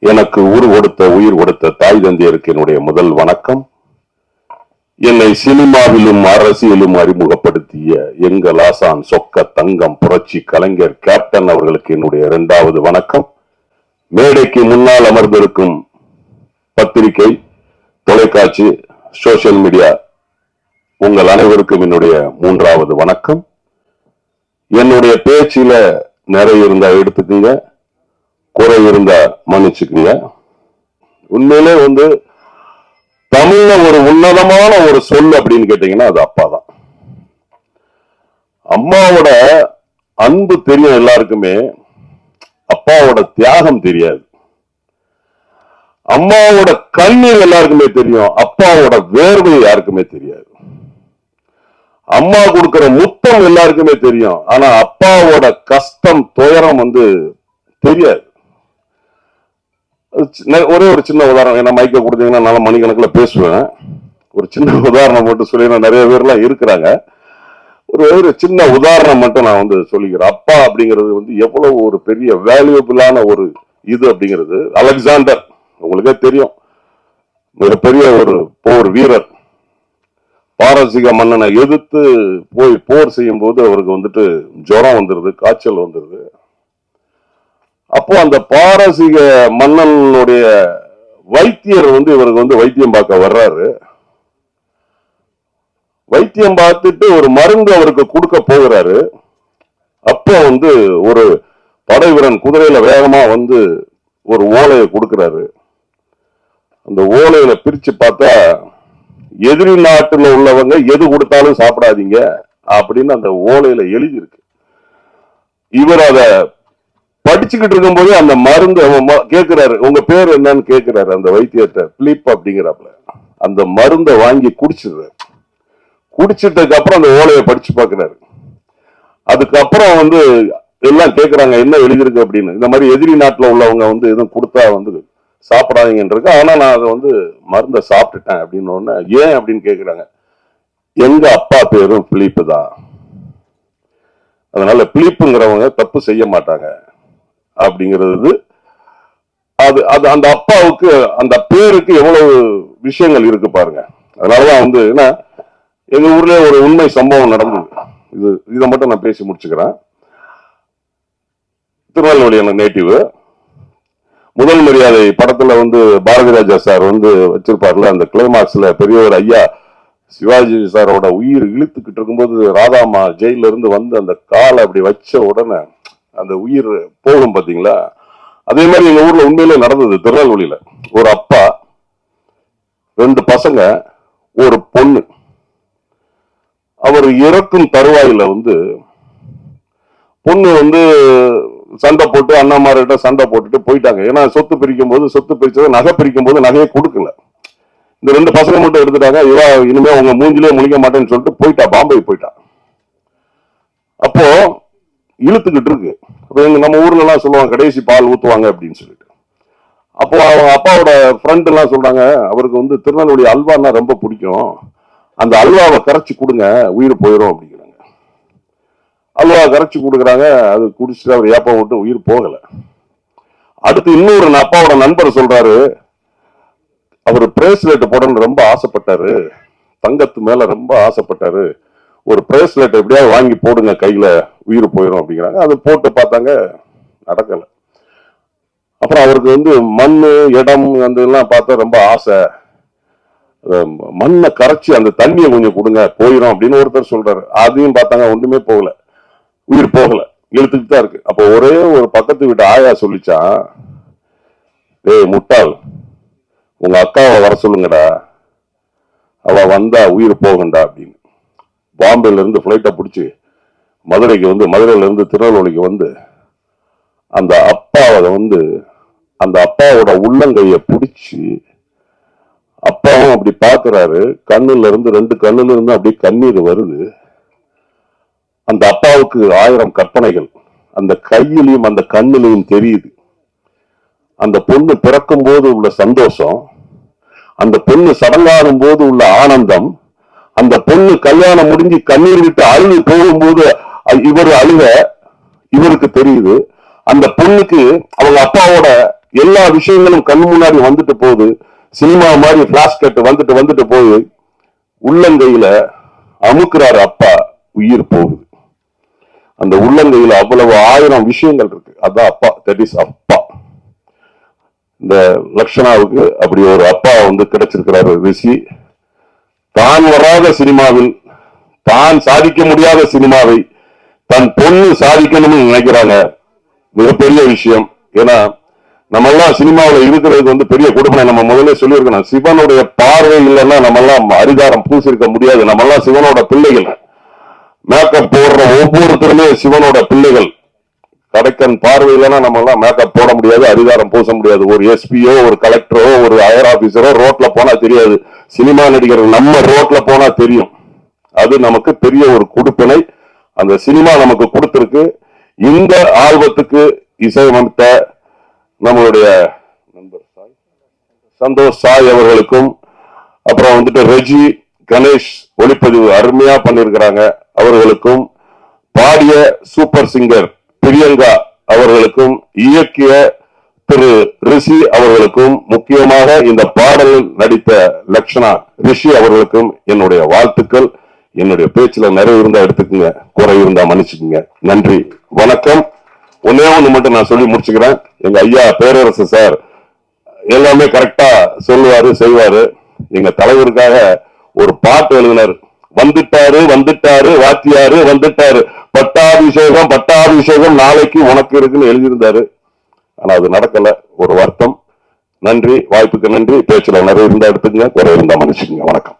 எனக்கு உயிர் கொடுத்த தாய் தந்தையருக்கு என்னுடைய முதல் வணக்கம். என்னை சினிமாவிலும் அரசியலும் அறிமுகப்படுத்திய எங்கள் ஆசான் சொக்க தங்கம் புரட்சி கலைஞர் கேப்டன் அவர்களுக்கு என்னுடைய இரண்டாவது வணக்கம். மேடைக்கு முன்னால் அமர்ந்திருக்கும் பத்திரிகை, தொலைக்காட்சி, சோசியல் மீடியா உங்கள் அனைவருக்கும் என்னுடைய மூன்றாவது வணக்கம். என்னுடைய பேச்சில நிறைய இருந்தா எடுத்துக்கீங்க, குறை இருந்தா மன்னிச்சுக்கீங்க. உண்மையிலே தமிழ்ல ஒரு உன்னதமான ஒரு சொல் அப்படின்னு கேட்டீங்கன்னா அது அப்பா தான். அம்மாவோட அன்பு தெரியும் எல்லாருக்குமே, அப்பாவோட தியாகம் தெரியாது. அம்மாவோட கண்ணீர் எல்லாருக்குமே தெரியும், அப்பாவோட வேர்வை யாருக்குமே தெரியாது. அம்மா கொடுக்கிற முத்தம் எல்லாருக்குமே தெரியும், ஆனா அப்பாவோட கஷ்டம் துயரம் தெரியாது. ஒரே ஒரு சின்ன உதாரணம், என்ன மைக்க கொடுத்தீங்கன்னா நல்லா மணிக்கணக்கில் பேசுவேன். ஒரு சின்ன உதாரணம் மட்டும் சொல்லி, நிறைய பேர்லாம் இருக்கிறாங்க. ஒரு சின்ன உதாரணம் மட்டும் நான் சொல்லிக்கிறேன். அப்பா அப்படிங்கிறது எவ்வளவு ஒரு பெரிய வேல்யூபிளான ஒரு இது அப்படிங்கிறது. அலெக்சாண்டர் உங்களுக்கே தெரியும், மிகப்பெரிய ஒரு போர் வீரர். பாரசீக மன்னனை எதிர்த்து போய் போர் செய்யும் போது அவருக்கு ஜுரம் வந்துருது, காய்ச்சல் வந்துருது. அப்போ அந்த பாரசீக மன்னனுடைய வைத்தியர் இவருக்கு வைத்தியம் பார்க்க வர்றாரு. வைத்தியம் பார்த்துட்டு ஒரு மருந்து அவருக்கு கொடுக்க போகிறாரு. அப்போ ஒரு படை வீரன் குதிரையில வேகமா ஒரு ஓலையை கொடுக்கிறாரு. அந்த ஓலையில பிரிச்சு பார்த்தா, எதிரி நாட்டுல உள்ளவங்க எது கொடுத்தாலும் சாப்பிடாதீங்க அப்படின்னு அந்த ஓலையில எழுதி இருக்கு. இவர் அத படிச்சுக்கிட்டு இருக்கும் போது அந்த மருந்து கேட்கிறாரு, உங்க பேர் என்னன்னு கேட்கிறாரு அந்த வைத்தியத்தை. பிலிப் அப்படிங்கிறாப்ல. அந்த மருந்தை வாங்கி குடிச்சிடுறாரு. குடிச்சிட்டதுக்கு அப்புறம் அந்த ஓலையை படிச்சு பாக்குறாரு. அதுக்கப்புறம் எல்லாம் கேட்கறாங்க, என்ன எழுதிருக்கு அப்படின்னு. இந்த மாதிரி எதிரி நாட்டுல உள்ளவங்க எதுவும் கொடுத்தா சாப்பிடாதீங்கன்றது, ஆனா நான் அதை மருந்தை சாப்பிட்டுட்டேன் அப்படின்னு ஒண்ணு. ஏன் அப்படின்னு கேட்கிறாங்க. எங்க அப்பா பேரும் பிலிப்பு தான், அதனால பிலிப்புங்கிறவங்க தப்பு செய்ய மாட்டாங்க அப்படிங்கிறது. அது அது அந்த அப்பாவுக்கு அந்த பேருக்கு எவ்வளவு விஷயங்கள் இருக்கு பாருங்க. அதனாலதான் என்ன, எங்க ஊர்ல ஒரு உண்மை சம்பவம் நடந்தது. இதை மட்டும் நான் பேசி முடிச்சுக்கிறேன். திருநெல்வேலி எனக்கு நேட்டிவ். முதல் மரியாதை படத்துல பாரதி ராஜா சார் வச்சிருப்பாருல, அந்த கிளைமாக்ஸ்ல பெரியவர் ஐயா சிவாஜி சாரோட உயிர் இழுத்துக்கிட்டு இருக்கும்போது ராதாமா ஜெயில இருந்து அந்த காலை அப்படி வச்ச உடனே அந்த உயிர் போகும் பாத்தீங்களா. அதே மாதிரி எங்க ஊர்ல உண்மையிலே நடந்தது. திருநெல்வேலியில ஒரு அப்பா, 2 பசங்க, ஒரு பொண்ணு. அவர் இறக்கும் தருவாயில பொண்ணு சண்டை போட்டு அண்ணாமார்கிட்ட சண்டை போட்டுட்டு போயிட்டாங்க. ஏன்னா சொத்து பிரிக்கும் போது, சொத்து பிரிச்சது நகை பிரிக்கும் போது நகையை கொடுக்கல. இந்த 2 பசங்க மட்டும் எடுத்துட்டாங்க. இவா இனிமே உங்க மூஞ்சிலே முழிக்க மாட்டேன்னு சொல்லிட்டு போயிட்டா, பாம்பே போயிட்டா. அப்போ இழுத்துக்கிட்டு இருக்கு. நம்ம ஊர்ல எல்லாம் சொல்லுவாங்க, கடைசி பால் ஊத்துவாங்க அப்படின்னு சொல்லிட்டு. அப்போ அவங்க அப்பாவோட ஃப்ரெண்ட் எல்லாம் சொல்றாங்க, அவருக்கு திருநெல்வேலி அல்வான்னா ரொம்ப பிடிக்கும், அந்த அல்வாவை கரைச்சி கொடுங்க, உயிர் போயிடும் அப்படிங்கிறாங்க. அல்வா கரைச்சி கொடுக்குறாங்க. அது குடிச்சிட்டு அவர் ஏப்பம் விட்டு உயிர் போகல. அடுத்து இன்னொரு அப்பாவோட நண்பர் சொல்றாரு, அவர் பிரேஸ்லெட் போடணும்னு ரொம்ப ஆசைப்பட்டாரு, தங்கத்து மேல ரொம்ப ஆசைப்பட்டாரு, ஒரு பிரேஸ்லெட் எப்படியாவது வாங்கி போடுங்க, கையில உயிர் போயிடும் அப்படிங்கிறாங்க. அது போட்டு பார்த்தாங்க, நடக்கல. அப்புறம் அவருக்கு மண்ணு இடம் எல்லாம் பார்த்தா ரொம்ப ஆசை, மண்ணை கரைச்சி அந்த தண்ணியை கொஞ்சம் கொடுங்க, போயிடும் அப்படின்னு ஒருத்தர் சொல்றாரு. அதையும் பார்த்தாங்க, ஒண்ணுமே போகல, உயிர் போகல, இழுத்துக்கிட்டு தான் இருக்கு. அப்போ ஒரே ஒரு பக்கத்து வீட்டு ஆயா சொல்லிச்சா, டேய் முட்டாள், உங்க அக்காவை வர சொல்லுங்கடா, அவ வந்தா உயிர் போகண்டா அப்படின்னு. பாம்பேல இருந்து பிளைட்டை பிடிச்சி மதுரைக்கு மதுரையில இருந்து திருநெல்வேலிக்கு அந்த அப்பாவை அந்த அப்பாவோட உள்ளங்கைய பிடிச்சி, அப்பாவும் அப்படி பாக்குறாரு. கண்ணுல இருந்து 2 கண்ணுல இருந்து அப்படி கண்ணீர் வருது. அந்த அப்பாவுக்கு 1000 கற்பனைகள் அந்த கையிலையும் அந்த கண்ணிலையும் தெரியுது. அந்த பொண்ணு பிறக்கும் போது உள்ள சந்தோஷம், அந்த பொண்ணு சடங்காடும் போது உள்ள ஆனந்தம், அந்த பொண்ணு கல்யாணம் முடிஞ்சு கண்ணீர் விட்டு அழுது போகும்போது இவர் அழுக இவருக்கு தெரியுது. அந்த பொண்ணுக்கு அவங்க அப்பாவோட எல்லா விஷயங்களும் கண் முன்னாடி வந்துட்டு போகுது. சினிமா மாதிரி பிளாஷ் கட் வந்துட்டு போகுது. உள்ளங்கையில அமுக்குறாரு அப்பா, உயிர் போகுது. அந்த உள்ளங்கையில அவ்வளவு 1000 விஷயங்கள் இருக்கு. அதான் அப்பா, தட் இஸ் அப்பா. இந்த லக்ஷனாவுக்கு அப்படி ஒரு அப்பா கிடைச்சிருக்கிறாரு ரிஷி. தான் வராத சினிமாவில், தான் சாதிக்க முடியாத சினிமாவை தன் பொண்ணு சாதிக்கணும்னு நினைக்கிறாங்க. மிகப்பெரிய விஷயம். ஏன்னா நம்ம எல்லாம் சினிமாவில் இருக்கிறதுக்கு பெரிய கொடுமை. நம்ம முதல்ல சொல்லியிருக்கணும், சிவனுடைய பார்வை இல்லைன்னா நம்ம எல்லாம் அரிதாரம் பூசிருக்க முடியாது. நம்ம எல்லாம் சிவனோட பிள்ளைகள். மேக்கப் போடுற ஒவ்வொருத்தருமே சிவனோட பிள்ளைகள். கடைக்கன் பார்வை இல்லைன்னா நம்ம எல்லாம் மேக்கப் போட முடியாது, அரிதாரம் பூச முடியாது. ஒரு எஸ்பியோ, ஒரு கலெக்டரோ, ஒரு ஹையர் ஆபீசரோ ரோட்ல போனா தெரியாது. சினிமா நடிகர்கள் நம்ம ரோட்ல போனா தெரியும். அது நமக்கு பெரிய ஒரு கொடுப்பினை அந்த சினிமா நமக்கு கொடுத்திருக்கு. இந்த ஆல்பத்துக்கு இசையமைத்த நம்மளுடைய நண்பர் சந்தோஷ் சாய் அவர்களுக்கும், அப்புறம் ரெஜி கணேஷ் ஒளிப்பதிவு அருமையா பண்ணிருக்கிறாங்க அவர்களுக்கும், பாடிய சூப்பர் சிங்கர் பிரியங்கா அவர்களுக்கும், இயக்கிய திரு ரிஷி அவர்களுக்கும், முக்கியமாக இந்த பாடலில் நடித்த லக்ஷனா ரிஷி அவர்களுக்கும் என்னுடைய வாழ்த்துக்கள். என்னுடைய பேச்சுல நிறைய இருந்தா எடுத்துக்கங்க, குறை இருந்தா மன்னிச்சுக்குங்க. நன்றி, வணக்கம். ஒன்னே ஒண்ணு மட்டும் நான் சொல்லி முடிச்சுக்கிறேன். எங்க ஐயா பேரரசு சார் எல்லாமே கரெக்டா சொல்லுவாரு, செய்வாரு. எங்க தலைவருக்காக ஒரு பாட்டு எழுதினாரு. வந்துட்டாரு வாத்தியாரு வந்துட்டாரு, பட்டாபிஷேகம் நாளைக்கு உனக்கு இருக்குன்னு எழுதியிருந்தாரு. ஆனா அது நடக்கல. ஒரு வருத்தம். நன்றி, வாய்ப்புக்கு நன்றி. பேச்சுல நிறைய இருந்தா எடுத்துக்கங்க, குறை இருந்தா மன்னிச்சுக்கங்க. வணக்கம்.